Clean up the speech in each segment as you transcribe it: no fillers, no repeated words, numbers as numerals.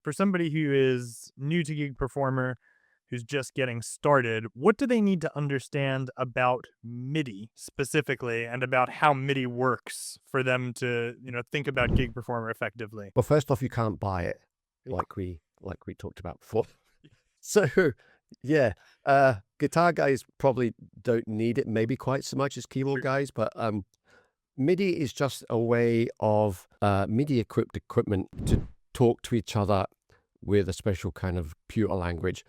For somebody who is new to Gig Performer, who's just getting started, what do they need to understand about MIDI specifically and about how MIDI works for them to, think about Gig Performer effectively? Well, first off, you can't buy it, like we talked about before. So, yeah, guitar guys probably don't need it, maybe quite so much as keyboard guys, but MIDI is just a way of MIDI-equipped equipment to talk to each other with a special kind of computer language.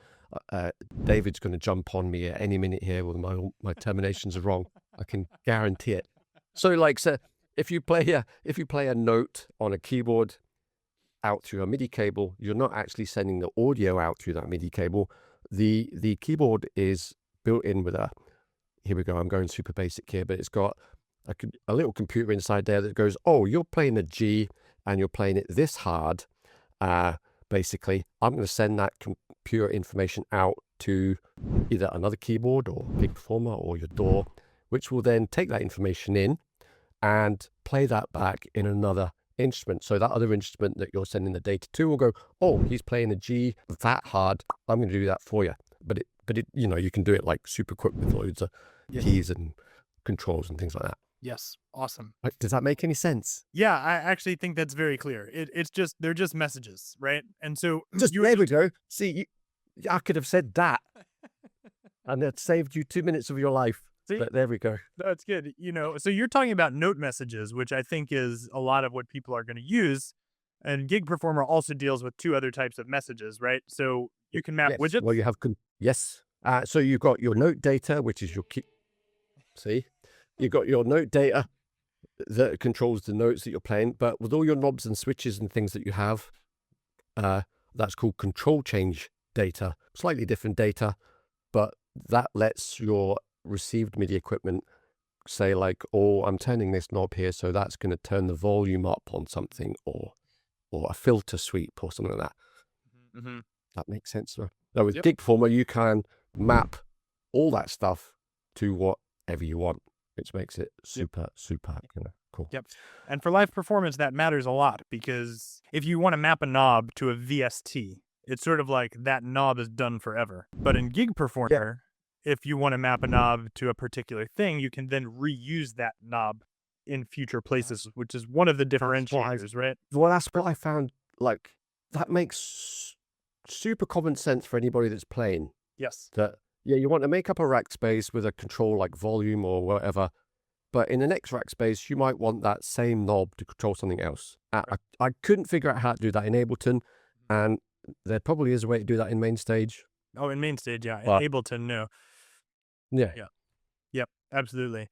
David's going to jump on me at any minute here with my terminations are wrong. I can guarantee it. So, if you play a note on a keyboard out through a MIDI cable, you're not actually sending the audio out through that MIDI cable. The keyboard is built in with here we go, I'm going super basic here, but it's got a little computer inside there that goes, oh, you're playing a G and you're playing it this hard. Basically, I'm going to send that computer information out to either another keyboard or Gig Performer or your DAW, which will then take that information in and play that back in another instrument. So that other instrument that you're sending the data to will go, oh, he's playing a G that hard. I'm going to do that for you. But it, you can do it like super quick with loads of keys and controls and things like that. Yes. Awesome. Does that make any sense? Yeah, I actually think that's very clear. They're just messages, right? And so there we go. See, I could have said that and it saved you 2 minutes of your life. See? But there we go. That's good. So you're talking about note messages, which I think is a lot of what people are going to use. And Gig Performer also deals with two other types of messages, right? So you can map widgets. Well, you have, yes. So you've got your note data, which is your key. See? You've got your note data that controls the notes that you're playing, but with all your knobs and switches and things that you have, that's called control change data. Slightly different data, but that lets your received MIDI equipment say like, oh, I'm turning this knob here, so that's going to turn the volume up on something, or a filter sweep or something like that. Mm-hmm. That makes sense. Now with Gig Performer, you can map all that stuff to whatever you want, which makes it super cool. Yep. And for live performance, that matters a lot, because if you want to map a knob to a VST, it's sort of like that knob is done forever. But in Gig Performer, if you want to map a knob to a particular thing, you can then reuse that knob in future places, which is one of the differentiators, right? Well, that's what I found. Like, that makes super common sense for anybody that's playing. Yes. That, you want to make up a rack space with a control like volume or whatever, but in the next rack space, you might want that same knob to control something else. I couldn't figure out how to do that in Ableton, and there probably is a way to do that in MainStage. Oh, in MainStage, yeah. In Ableton, no. Yeah. Yep, absolutely.